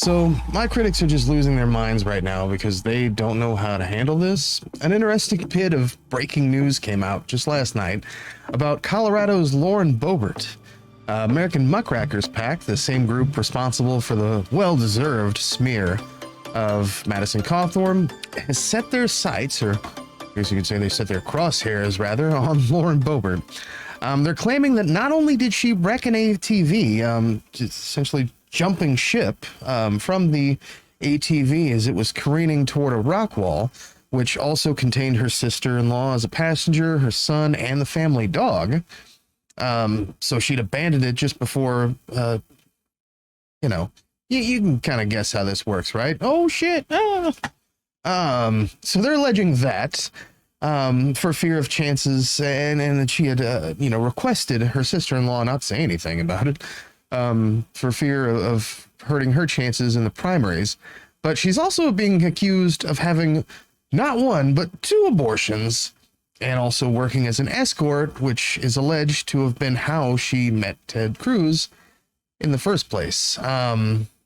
So, my critics are just losing their minds right now because they don't know how to handle this. An interesting bit of breaking news came out just last night about Colorado's Lauren Boebert. American Muckrakers PAC, the same group responsible for the well-deserved smear of Madison Cawthorn, has set their sights, or I guess you could say they set their crosshairs, rather, on Lauren Boebert. They're claiming that not only did she wreck an ATV, essentially jumping ship from the ATV as it was careening toward a rock wall, which also contained her sister-in-law as a passenger, her son, and the family dog. So she'd abandoned it just before, you can kind of guess how this works, right? Oh, shit. Ah. So they're alleging that for fear of chances, and that she had, requested her sister-in-law not say anything about it, for fear of hurting her chances in the primaries. But she's also being accused of having not one, but 2 abortions, and also working as an escort, which is alleged to have been how she met Ted Cruz in the first place,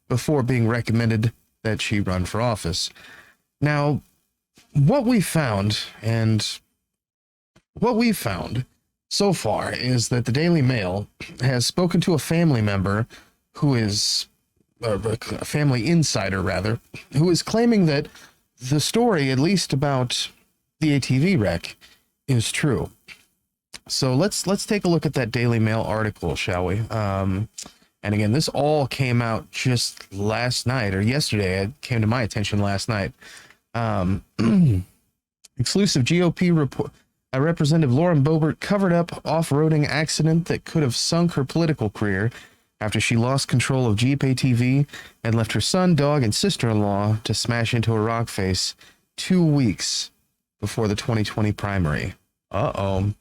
before being recommended that she run for office. Now, what we found so far is that the Daily Mail has spoken to a family member who is, a family insider rather, who is claiming that the story, at least about the ATV wreck, is true. So let's take a look at that Daily Mail article, shall we? And again, this all came out just last night or yesterday. It came to my attention last night. Exclusive GOP report. Representative Lauren Boebert covered up off-roading accident that could have sunk her political career after she lost control of Jeep ATV and left her son, dog, and sister-in-law to smash into a rock face 2 weeks before the 2020 primary. GOP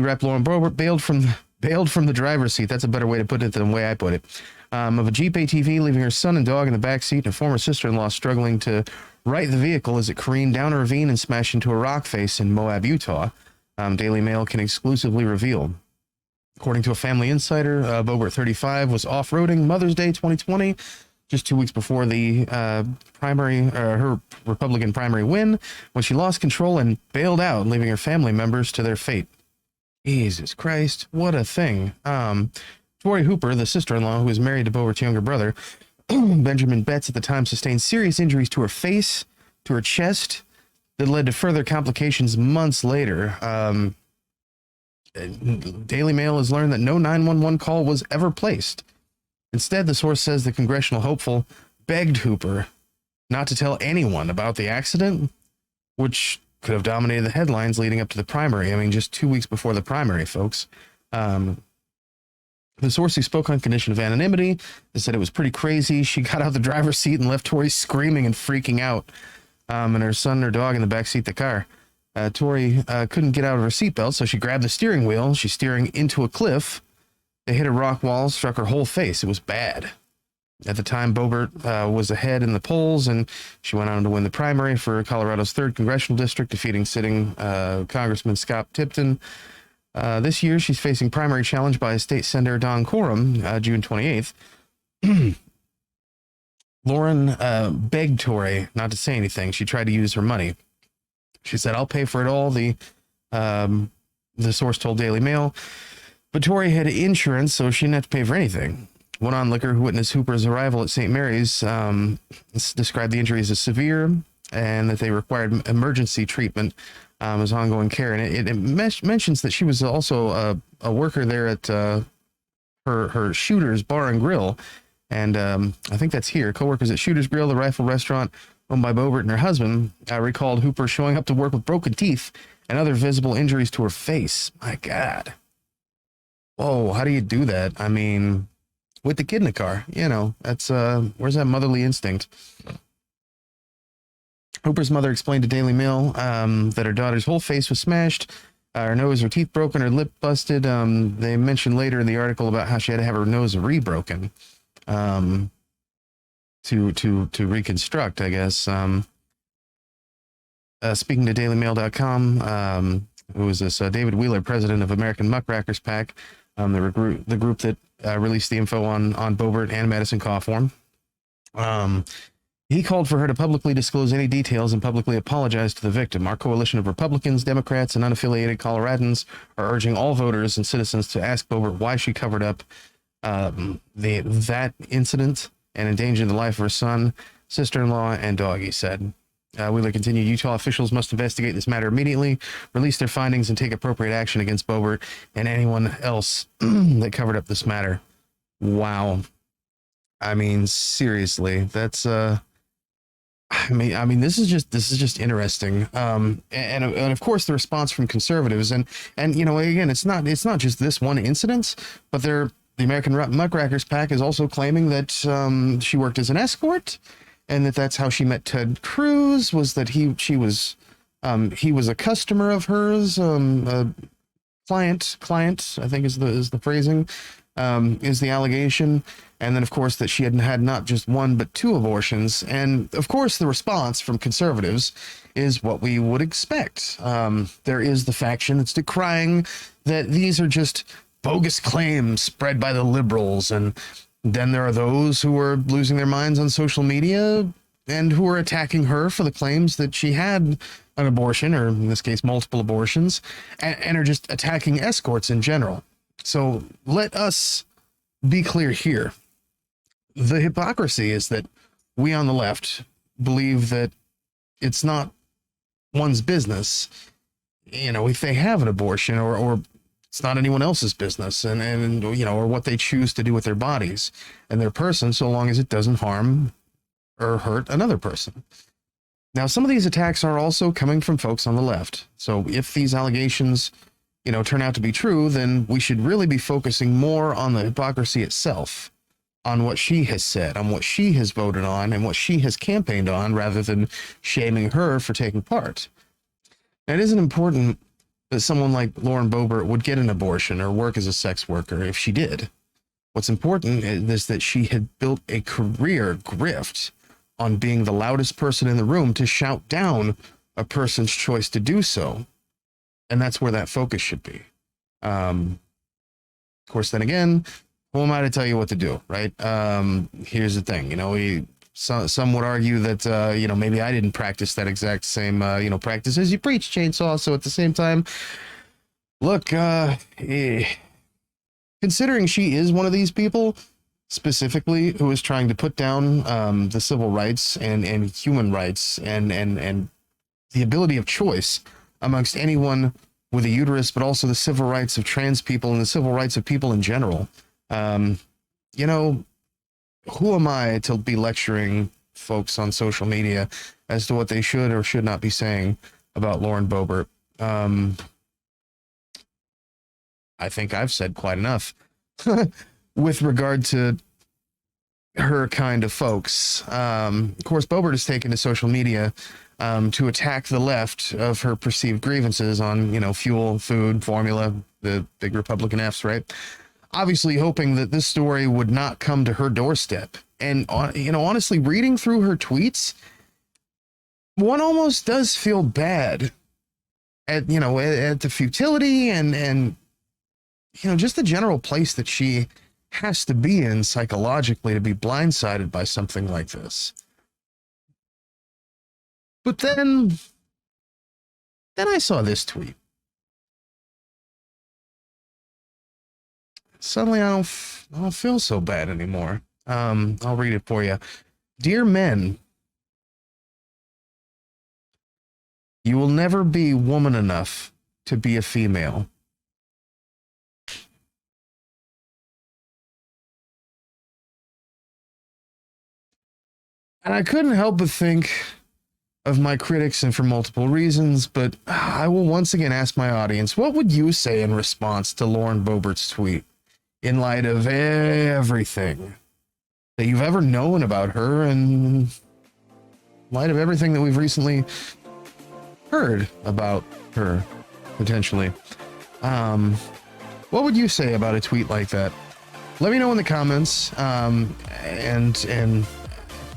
rep Lauren Boebert bailed from the driver's seat. That's a better way to put it than the way I put it. Of a Jeep ATV, leaving her son and dog in the back seat, and a former sister-in-law struggling to right the vehicle as it careened down a ravine and smashed into a rock face in Moab, Utah. Daily Mail can exclusively reveal. According to a family insider, Boebert, 35, was off-roading Mother's Day 2020, just 2 weeks before the her Republican primary win, when she lost control and bailed out, leaving her family members to their fate. Jesus Christ, what a thing. Tori Hooper, the sister-in-law who was married to Boebert's younger brother, Benjamin Betts, at the time sustained serious injuries to her face, to her chest, that led to further complications months later. Daily Mail has learned that no 911 call was ever placed. Instead, the source says the congressional hopeful begged Hooper not to tell anyone about the accident, which could have dominated the headlines leading up to the primary. I mean, just 2 weeks before the primary, folks. The source who spoke on condition of anonymity said it was pretty crazy. She got out the driver's seat and left Tori screaming and freaking out, and her son and her dog in the back seat of the car. Tori couldn't get out of her seatbelt, so she grabbed the steering wheel. She's steering into a cliff. They hit a rock wall, struck her whole face. It was bad. At the time, Boebert was ahead in the polls, and she went on to win the primary for Colorado's 3rd congressional district, defeating sitting Congressman Scott Tipton. This year, she's facing primary challenge by State Senator Don Coram, June 28th. Lauren begged Tori not to say anything. She tried to use her money. She said, "I'll pay for it all," the source told Daily Mail. But Tori had insurance, so she didn't have to pay for anything. One onlooker who witnessed Hooper's arrival at St. Mary's described the injuries as severe and that they required emergency treatment as ongoing care. And it mentions that she was also a worker there at her Shooter's Bar and Grill. And I think that's here. Coworkers at Shooter's Grill, the rifle restaurant owned by Boebert and her husband, recalled Hooper showing up to work with broken teeth and other visible injuries to her face. My God. Whoa, how do you do that? I mean, with the kid in the car, that's, where's that motherly instinct? Hooper's mother explained to Daily Mail that her daughter's whole face was smashed, her nose, her teeth broken, her lip busted. They mentioned later in the article about how she had to have her nose rebroken to reconstruct, I guess. Speaking to DailyMail.com, who was this David Wheeler, president of American Muckrakers PAC, the group that released the info on Boebert and Madison Cawthorn. He called for her to publicly disclose any details and publicly apologize to the victim. Our coalition of Republicans, Democrats, and unaffiliated Coloradans are urging all voters and citizens to ask Boebert why she covered up that incident and endangered the life of her son, sister-in-law, and dog, he said. Wheeler continued, Utah officials must investigate this matter immediately, release their findings, and take appropriate action against Boebert and anyone else that covered up this matter. Wow. I mean, seriously, that's I mean, this is just interesting. And of course the response from conservatives and you know, again, it's not just this one incident, but the American Muckrackers PAC is also claiming that she worked as an escort, and that's how she met Ted Cruz, was that he was a customer of hers, a client, I think is the phrasing, is the allegation. And then, of course, that she had not just one, but 2 abortions. And, of course, the response from conservatives is what we would expect. There is the faction that's decrying that these are just bogus claims spread by the liberals. And then there are those who are losing their minds on social media and who are attacking her for the claims that she had an abortion, or in this case, multiple abortions, and are just attacking escorts in general. So let us be clear here. The hypocrisy is that we on the left believe that it's not one's business, you know, if they have an abortion, or it's not anyone else's business, and you know, or what they choose to do with their bodies and their person, so long as it doesn't harm or hurt another person. Now, some of these attacks are also coming from folks on the left. So if these allegations, you know, turn out to be true, then we should really be focusing more on the hypocrisy itself, on what she has said, on what she has voted on, and what she has campaigned on, rather than shaming her for taking part. Now, it isn't important that someone like Lauren Boebert would get an abortion or work as a sex worker if she did. What's important is that she had built a career grift on being the loudest person in the room to shout down a person's choice to do so. And that's where that focus should be. Of course, then again, who am I to tell you what to do, right? Here's the thing, you know, some would argue that, you know, maybe I didn't practice that exact same, you know, practice as you preach, Chainsaw. So at the same time, look, considering she is one of these people, specifically, who is trying to put down the civil rights and human rights and the ability of choice amongst anyone with a uterus, but also the civil rights of trans people and the civil rights of people in general. You know, who am I to be lecturing folks on social media as to what they should or should not be saying about Lauren Boebert? I think I've said quite enough with regard to her kind of folks. Of course, Boebert has taken to social media to attack the left of her perceived grievances on, you know, fuel, food, formula, the big Republican Fs, right? Obviously hoping that this story would not come to her doorstep. And, you know, honestly, reading through her tweets, one almost does feel bad at, you know, at the futility and, you know, just the general place that she has to be in psychologically to be blindsided by something like this. But then I saw this tweet. Suddenly I don't feel so bad anymore. I'll read it for you. Dear men, you will never be woman enough to be a female. And I couldn't help but think of my critics, and for multiple reasons, but I will once again ask my audience, what would you say in response to Lauren Boebert's tweet, in light of everything that you've ever known about her, and in light of everything that we've recently heard about her, potentially? What would you say about a tweet like that? Let me know in the comments, and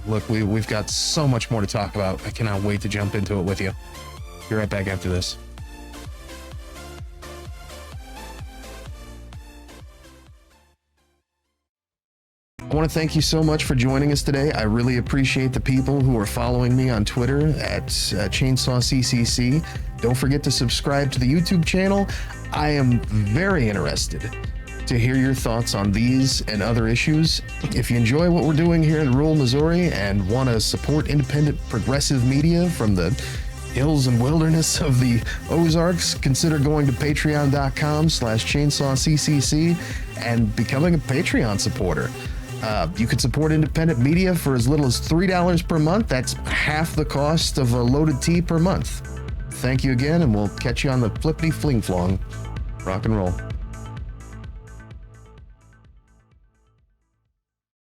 look, we've got so much more to talk about. I cannot wait to jump into it with you. Be right back after this. I want to thank you so much for joining us today. I really appreciate the people who are following me on Twitter at ChainsawCCC. Don't forget to subscribe to the YouTube channel. I am very interested to hear your thoughts on these and other issues. If you enjoy what we're doing here in rural Missouri and want to support independent progressive media from the hills and wilderness of the Ozarks, consider going to patreon.com/chainsawccc and becoming a Patreon supporter. You can support independent media for as little as $3 per month. That's half the cost of a loaded tea per month. Thank you again, and we'll catch you on the flippity fling flong. Rock and roll.